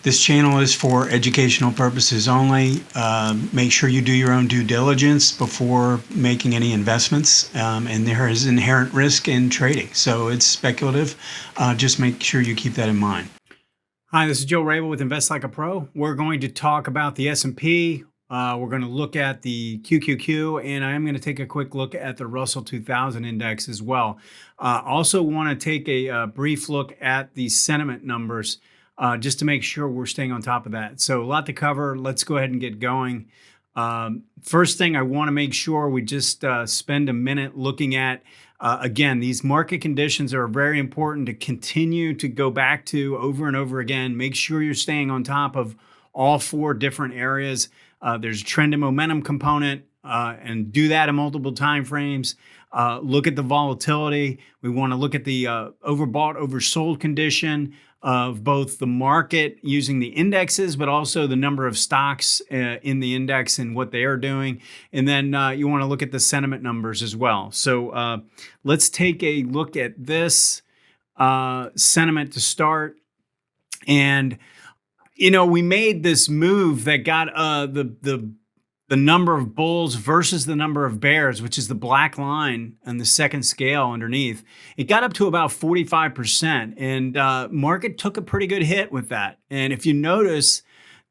This channel is for educational purposes only. Make sure you do your own due diligence before making any investments. And there is inherent risk in trading, so it's speculative. Just make sure you keep that in mind. Hi, this is Joe Rabil with Invest Like a Pro. We're going to talk about the S&P. We're going to look at the QQQ, and I am going to take a quick look at the Russell 2000 index as well. Also want to take a brief look at the sentiment numbers just to make sure we're staying on top of that. So a lot to cover. Let's go ahead and get going. First thing, I want to make sure we just spend a minute looking at again, these market conditions are very important to continue to go back to over and over again. Make sure you're staying on top of all four different areas. There's a trend and momentum component, and do that in multiple time frames. Look at the volatility. We want to look at the overbought, oversold condition of both the market using the indexes, but also the number of stocks in the index and what they are doing. And then you want to look at the sentiment numbers as well. So let's take a look at this sentiment to start. And you know, we made this move that got the number of bulls versus the number of bears, which is the black line on the second scale underneath. It got up to about 45%, and market took a pretty good hit with that. And if you notice,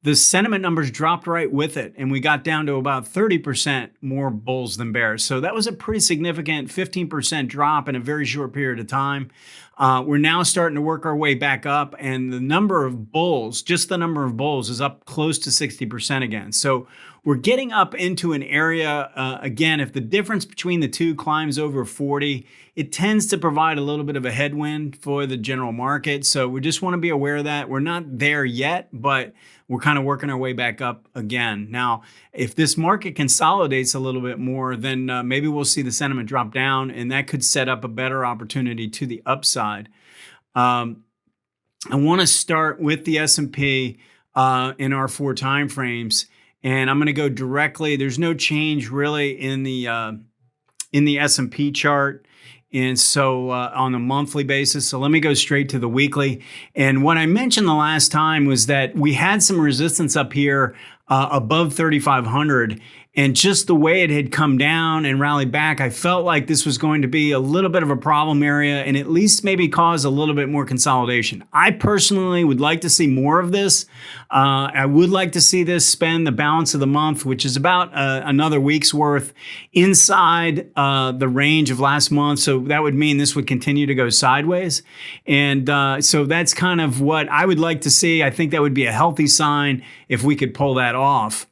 the sentiment numbers dropped right with it, and we got down to about 30% more bulls than bears. So that was a pretty significant 15% drop in a very short period of time. We're now starting to work our way back up, and the number of bulls, just the number of bulls, is up close to 60% again. So we're getting up into an area, again, if the difference between the two climbs over 40, it tends to provide a little bit of a headwind for the general market. So we just want to be aware of that. We're not there yet, but we're kind of working our way back up again. Now, if this market consolidates a little bit more, then maybe we'll see the sentiment drop down, and that could set up a better opportunity to the upside. I want to start with the S&P in our four time frames. And I'm going to go directly. There's no change really in the S&P chart. And so on a monthly basis, so let me go straight to the weekly. And what I mentioned the last time was that we had some resistance up here above 3,500. And just the way it had come down and rallied back, I felt like this was going to be a little bit of a problem area and at least maybe cause a little bit more consolidation. I personally would like to see more of this. I would like to see this spend the balance of the month, which is about another week's worth, inside the range of last month. So that would mean this would continue to go sideways. And so that's kind of what I would like to see. I think that would be a healthy sign if we could pull that off.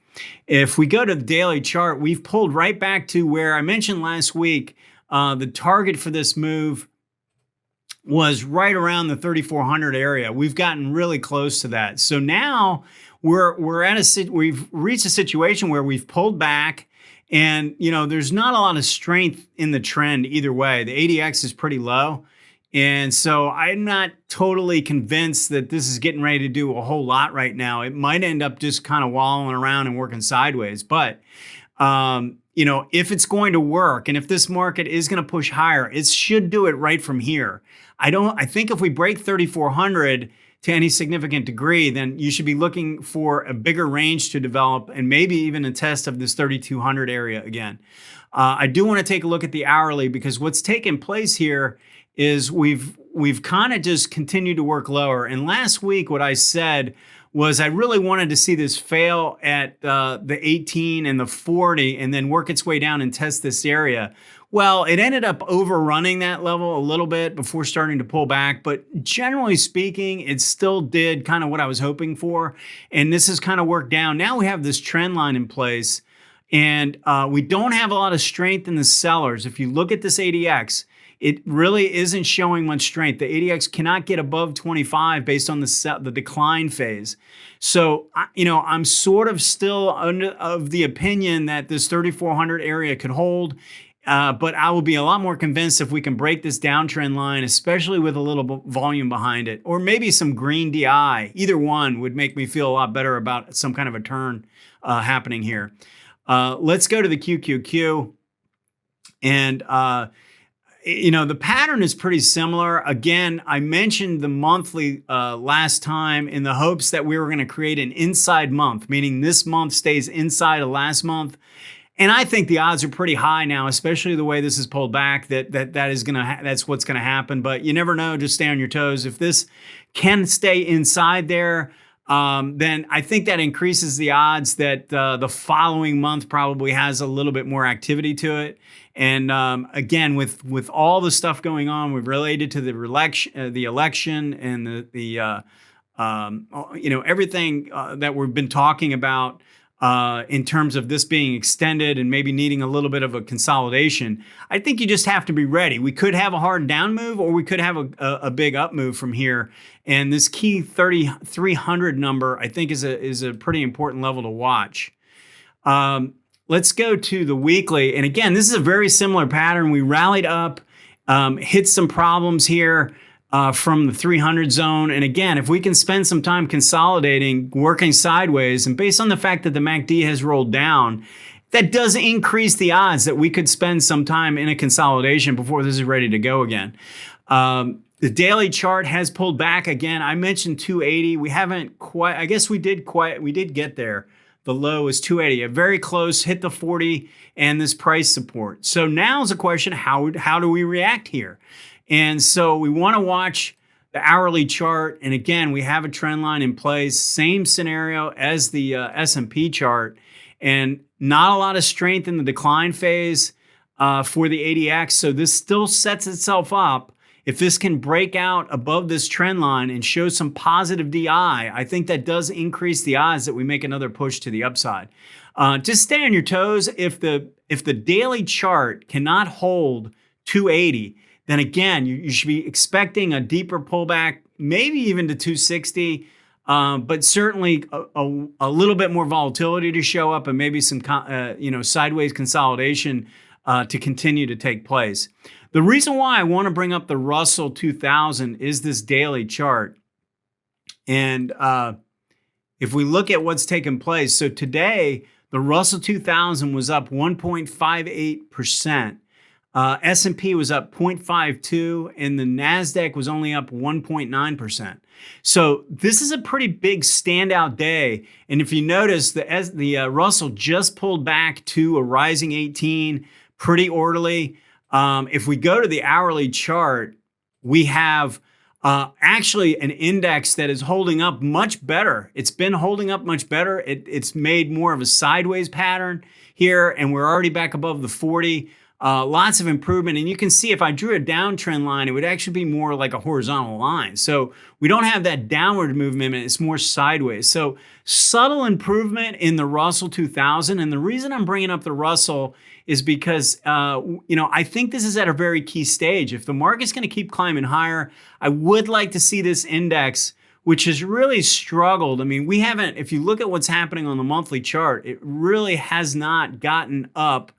If we go to the daily chart, we've pulled right back to where I mentioned last week. The target for this move was right around the 3,400 area. We've gotten really close to that. So now we've reached a situation where we've pulled back, and you know there's not a lot of strength in the trend either way. The ADX is pretty low. And so I'm not totally convinced that this is getting ready to do a whole lot right now. It might end up just kind of wallowing around and working sideways. But, you know, if it's going to work and if this market is going to push higher, it should do it right from here. I think if we break 3,400 to any significant degree, then you should be looking for a bigger range to develop and maybe even a test of this 3,200 area again. I do want to take a look at the hourly, because what's taken place here is we've kind of just continued to work lower. And last week, what I said was I really wanted to see this fail at the 18 and the 40 and then work its way down and test this area. Well, it ended up overrunning that level a little bit before starting to pull back. But generally speaking, it still did kind of what I was hoping for. And this has kind of worked down. Now we have this trend line in place, and we don't have a lot of strength in the sellers. If you look at this ADX, it really isn't showing much strength. The ADX cannot get above 25 based on the decline phase. So, you know, I'm sort of still of the opinion that this 3,400 area could hold. But I will be a lot more convinced if we can break this downtrend line, especially with a little volume behind it, or maybe some green DI. Either one would make me feel a lot better about some kind of a turn happening here. Let's go to the QQQ. And The pattern is pretty similar. Again, I mentioned the monthly last time in the hopes that we were going to create an inside month, meaning this month stays inside of last month. And I think the odds are pretty high now, especially the way this is pulled back, that's what's gonna happen. But you never know. Just stay on your toes. If this can stay inside there, then I think that increases the odds that the following month probably has a little bit more activity to it. And again, with all the stuff going on, we've related to the election, and everything that we've been talking about. In terms of this being extended and maybe needing a little bit of a consolidation, I think you just have to be ready. We could have a hard down move, or we could have a big up move from here. And this key 3,300 number, I think, is a pretty important level to watch. Let's go to the weekly. And again, this is a very similar pattern. We rallied up, hit some problems here. From the 300 zone. And again, if we can spend some time consolidating, working sideways, and based on the fact that the MACD has rolled down, that does increase the odds that we could spend some time in a consolidation before this is ready to go again. The daily chart has pulled back again. I mentioned 280. We haven't quite, I guess we did get there. The low is 280, a very close, hit the 40 and this price support. So now is the question, how do we react here? And so we want to watch the hourly chart. And again, we have a trend line in place, same scenario as the S&P chart, and not a lot of strength in the decline phase for the ADX. So this still sets itself up. If this can break out above this trend line and show some positive DI, I think that does increase the odds that we make another push to the upside. Just stay on your toes. If the daily chart cannot hold 280, then again, you should be expecting a deeper pullback, maybe even to 260, but certainly a little bit more volatility to show up, and maybe some sideways consolidation to continue to take place. The reason why I want to bring up the Russell 2000 is this daily chart. And if we look at what's taken place, so today the Russell 2000 was up 1.58%. S&P was up 0.52, and the NASDAQ was only up 1.9%. So this is a pretty big standout day. And if you notice, the Russell just pulled back to a rising 18, pretty orderly. If we go to the hourly chart, we have actually an index that is holding up much better. It's been holding up much better. It's made more of a sideways pattern here, and we're already back above the 40. Lots of improvement. And you can see if I drew a downtrend line, it would actually be more like a horizontal line. So we don't have that downward movement. It's more sideways. So subtle improvement in the Russell 2000. And the reason I'm bringing up the Russell is because, I think this is at a very key stage. If the market's going to keep climbing higher, I would like to see this index, which has really struggled. I mean, if you look at what's happening on the monthly chart, it really has not gotten up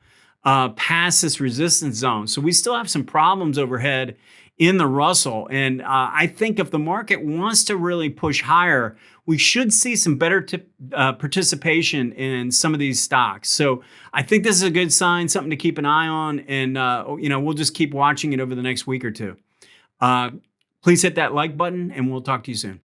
past this resistance zone. So we still have some problems overhead in the Russell. And I think if the market wants to really push higher, we should see some better participation in some of these stocks. So I think this is a good sign, something to keep an eye on. And, we'll just keep watching it over the next week or two. Please hit that like button, and we'll talk to you soon.